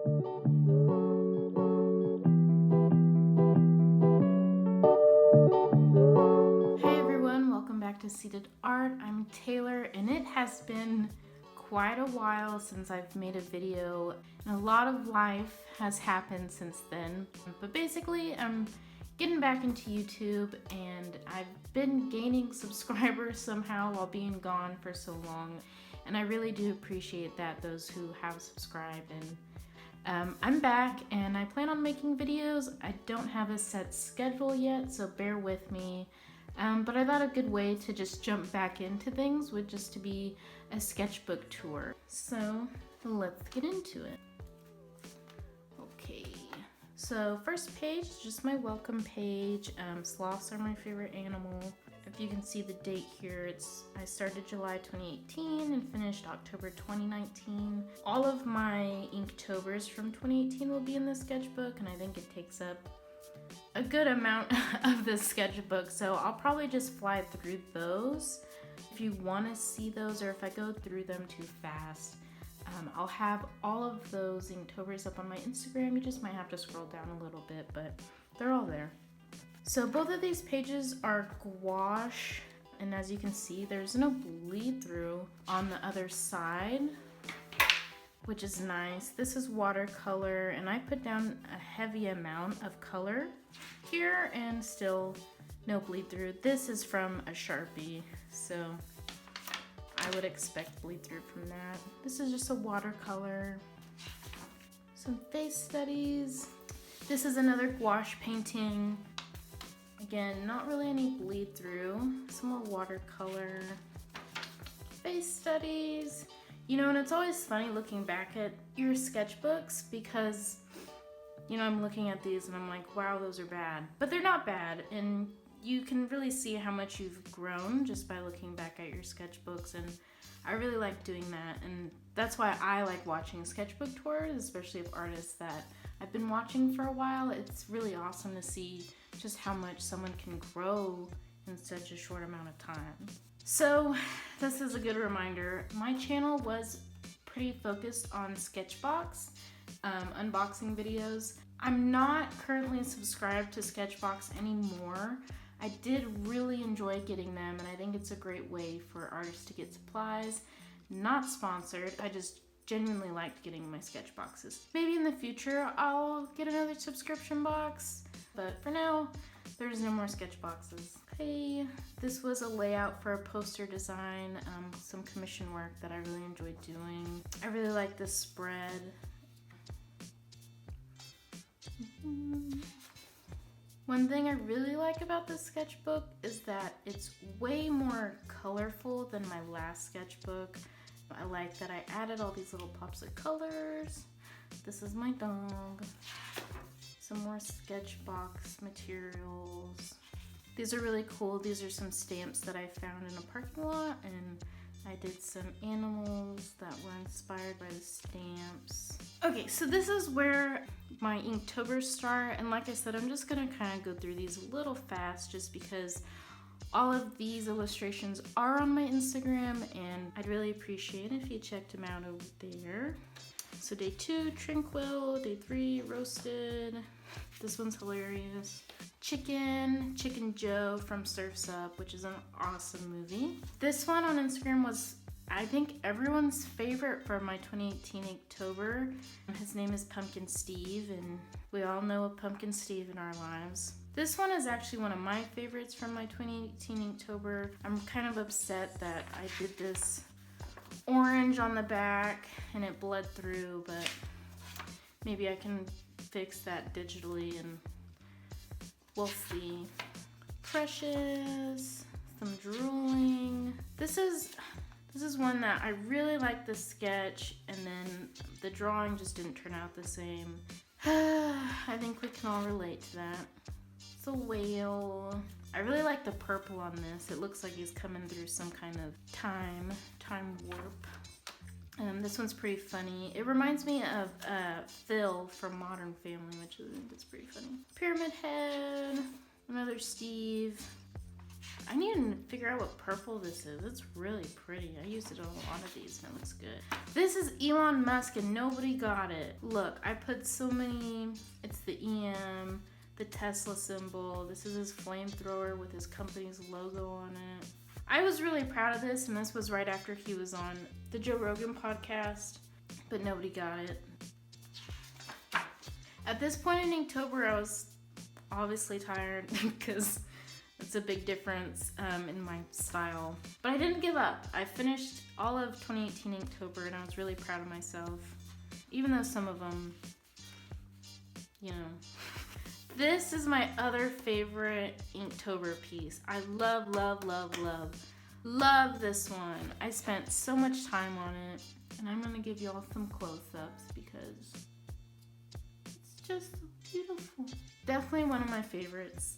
Hey everyone, welcome back to Seated Art. I'm Taylor, and it has been quite a while since I've made a video, and a lot of life has happened since then. But basically, I'm getting back into YouTube, and I've been gaining subscribers somehow while being gone for so long, and I really do appreciate that, those who have subscribed. And I'm back, and I plan on making videos. I don't have a set schedule yet, so bear with me. But I thought a good way to just jump back into things would just to be a sketchbook tour. So let's get into it. Okay, so first page is just my welcome page. Sloths are my favorite animal. If you can see the date here, I started July 2018 and finished October 2019. All of my Inktober's from 2018 will be in the sketchbook, and I think it takes up a good amount of the sketchbook, so I'll probably just fly through those. If you want to see those, or if I go through them too fast, I'll have all of those Inktober's up on my Instagram. You just might have to scroll down a little bit, but they're all there. So both of these pages are gouache, and as you can see, there's no bleed through on the other side, which is nice. This is watercolor, and I put down a heavy amount of color here and still no bleed through. This is from a Sharpie, so I would expect bleed through from that. This is just a watercolor. Some face studies. This is another gouache painting. Again, not really any bleed through. Some more watercolor. Face studies. You know, and it's always funny looking back at your sketchbooks because, you know, I'm looking at these and I'm like, wow, those are bad. But they're not bad, and you can really see how much you've grown just by looking back at your sketchbooks, and I really like doing that, and that's why I like watching sketchbook tours, especially of artists that I've been watching for a while. It's really awesome to see just how much someone can grow in such a short amount of time. So this is a good reminder. My channel was pretty focused on Sketchbox, unboxing videos. I'm not currently subscribed to Sketchbox anymore. I did really enjoy getting them, and I think it's a great way for artists to get supplies. Not sponsored, I just genuinely liked getting my Sketchboxes. Maybe in the future I'll get another subscription box, but for now, there's no more Sketchboxes. Okay, this was a layout for a poster design, some commission work that I really enjoyed doing. I really like this spread. One thing I really like about this sketchbook is that it's way more colorful than my last sketchbook. I like that I added all these little pops of colors. This is my dog. Some more Sketchbox materials. These are really cool. These are some stamps that I found in a parking lot, and I did some animals that were inspired by the stamps. Okay, so this is where my Inktober start, and like I said, I'm just gonna kind of go through these a little fast just because all of these illustrations are on my Instagram, and I'd really appreciate it if you checked them out over there. So day 2, Tranquil. Day 3, Roasted. This one's hilarious. Chicken Joe from Surf's Up, which is an awesome movie. This one on Instagram was, I think, everyone's favorite for my 2018 Inktober. His name is Pumpkin Steve, and we all know a Pumpkin Steve in our lives. This one is actually one of my favorites from my 2018 Inktober. I'm kind of upset that I did this orange on the back and it bled through, but maybe I can fix that digitally and we'll see. Precious, some drooling. This is one that I really like the sketch, and then the drawing just didn't turn out the same. I think we can all relate to that. It's a whale. I really like the purple on this. It looks like he's coming through some kind of time warp. This one's pretty funny. It reminds me of Phil from Modern Family, which I think is pretty funny. Pyramid Head, another Steve. I need to figure out what purple this is. It's really pretty. I used it on a lot of these and it looks good. This is Elon Musk and nobody got it. Look, I put so many, it's the EM, the Tesla symbol. This is his flamethrower with his company's logo on it. I was really proud of this, and this was right after he was on the Joe Rogan podcast, but nobody got it. At this point in Inktober, I was obviously tired because it's a big difference in my style. But I didn't give up. I finished all of 2018 Inktober, and I was really proud of myself, even though some of them, you know. This is my other favorite Inktober piece. I love this one. I spent so much time on it, and I'm gonna give y'all some close-ups because it's just so beautiful. Definitely one of my favorites.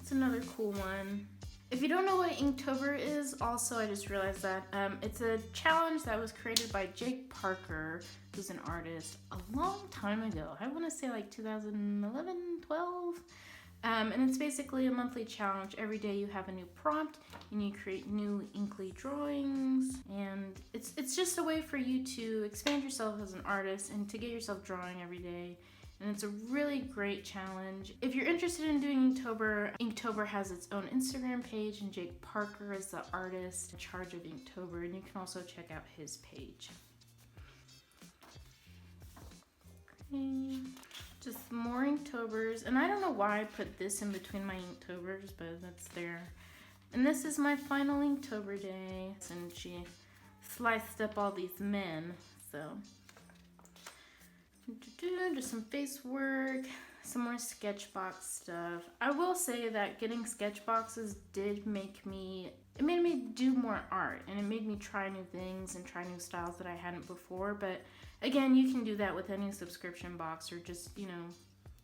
It's another cool one. If you don't know what Inktober is, also I just realized that it's a challenge that was created by Jake Parker, who's an artist, a long time ago. I want to say like 2011, 12. And it's basically a monthly challenge. Every day you have a new prompt and you create new inkly drawings. And it's just a way for you to expand yourself as an artist and to get yourself drawing every day. And it's a really great challenge. If you're interested in doing Inktober, Inktober has its own Instagram page, and Jake Parker is the artist in charge of Inktober, and you can also check out his page. Okay. Just more Inktobers, and I don't know why I put this in between my Inktobers, but that's there. And this is my final Inktober day, and she sliced up all these men, so. Just some face work, some more Sketchbox stuff. I will say that getting Sketchboxes did make me, it made me do more art, and it made me try new things and try new styles that I hadn't before. But again, you can do that with any subscription box or just, you know,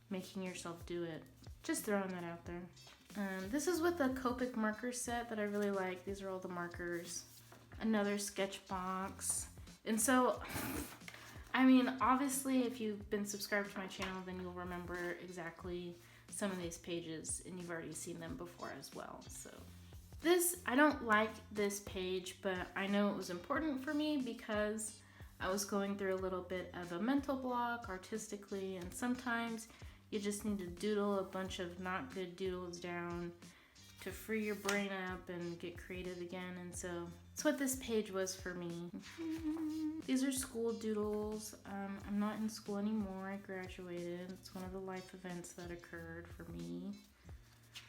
making yourself do it. Just throwing that out there. This is with the Copic marker set that I really like. These are all the markers. Another Sketchbox. And so, I mean, obviously, if you've been subscribed to my channel, then you'll remember exactly some of these pages, and you've already seen them before as well. So this, I don't like this page, but I know it was important for me because I was going through a little bit of a mental block artistically, and sometimes you just need to doodle a bunch of not good doodles down to free your brain up and get creative again. And so that's what this page was for me. These are school doodles. I'm not in school anymore. I graduated. It's one of the life events that occurred for me.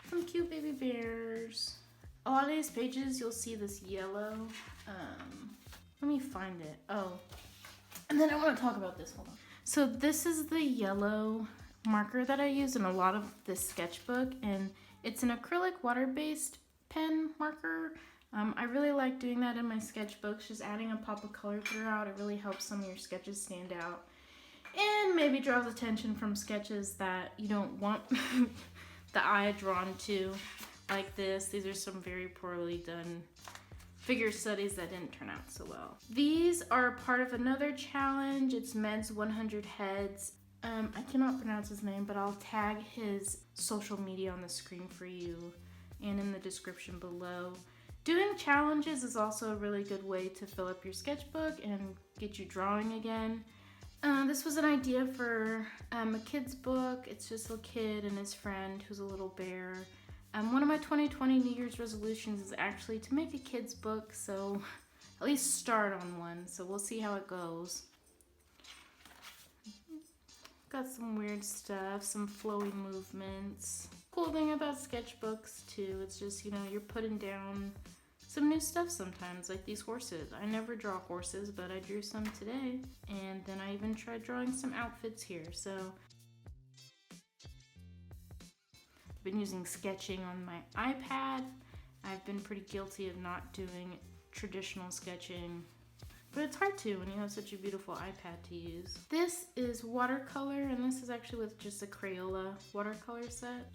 Some cute baby bears. A lot of these pages you'll see this yellow. Let me find it. Oh, and then I want to talk about this. Hold on. So this is the yellow marker that I use in a lot of this sketchbook, and it's an acrylic water-based pen marker. I really like doing that in my sketchbooks, just adding a pop of color throughout. It really helps some of your sketches stand out and maybe draws attention from sketches that you don't want the eye drawn to, like this. These are some very poorly done figure studies that didn't turn out so well. These are part of another challenge. It's Med's 100 Heads. I cannot pronounce his name, but I'll tag his social media on the screen for you and in the description below. Doing challenges is also a really good way to fill up your sketchbook and get you drawing again. This was an idea for a kid's book. It's just a kid and his friend who's a little bear. One of my 2020 New Year's resolutions is actually to make a kid's book, so at least start on one. So we'll see how it goes. Got some weird stuff, some flowy movements. Cool thing about sketchbooks too, it's just, you know, you're putting down some new stuff sometimes, like these horses. I never draw horses, but I drew some today. And then I even tried drawing some outfits here, so. I've been using sketching on my iPad. I've been pretty guilty of not doing traditional sketching, but it's hard to when you have such a beautiful iPad to use. This is watercolor, and this is actually with just a Crayola watercolor set.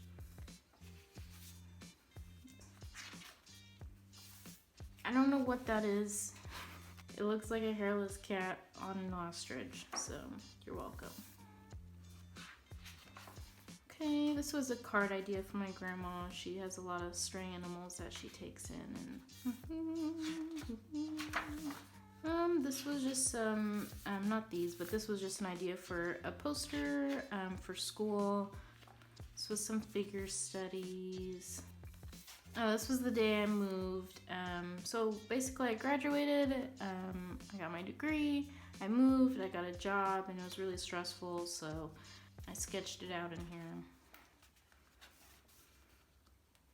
I don't know what that is. It looks like a hairless cat on an ostrich, so you're welcome. Okay, this was a card idea for my grandma. She has a lot of stray animals that she takes in. And this was just not these, but this was just an idea for a poster for school. This was some figure studies. Oh, this was the day I moved. So basically I graduated, I got my degree, I moved, I got a job, and it was really stressful, so I sketched it out in here.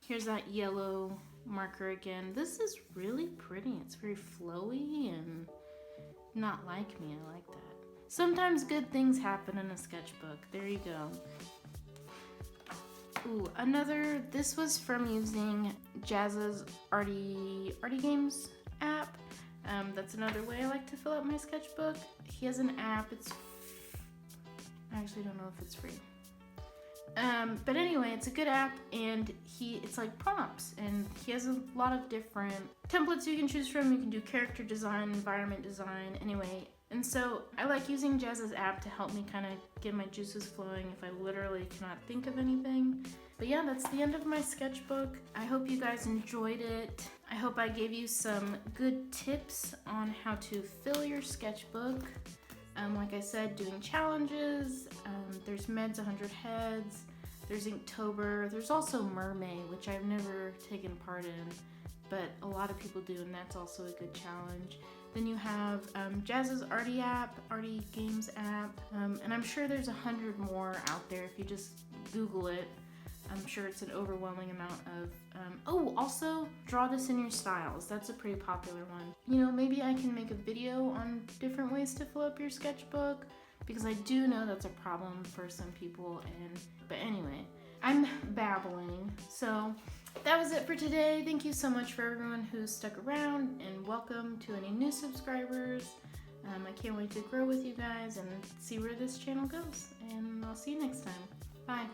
Here's that yellow marker again. This is really pretty. It's very flowy and not like me. I like that. Sometimes good things happen in a sketchbook. There you go. Ooh, this was from using Jazza's Arty Games app. That's another way I like to fill out my sketchbook. He has an app. I actually don't know if it's free. But anyway, it's a good app, and it's like prompts, and he has a lot of different templates you can choose from. You can do character design, environment design, anyway. And so I like using Jazza's app to help me kind of get my juices flowing if I literally cannot think of anything. But yeah, that's the end of my sketchbook. I hope you guys enjoyed it. I hope I gave you some good tips on how to fill your sketchbook. Like I said, doing challenges, there's Med's 100 Heads, there's Inktober, there's also Mermaid, which I've never taken part in, but a lot of people do, and that's also a good challenge. Then you have Jazza's Arty Games app, and I'm sure there's 100 more out there if you just Google it. I'm sure it's an overwhelming amount of, also draw this in your styles. That's a pretty popular one. You know, maybe I can make a video on different ways to fill up your sketchbook, because I do know that's a problem for some people, but anyway, I'm babbling. So that was it for today. Thank you so much for everyone who stuck around, and welcome to any new subscribers. I can't wait to grow with you guys and see where this channel goes, and I'll see you next time. Bye.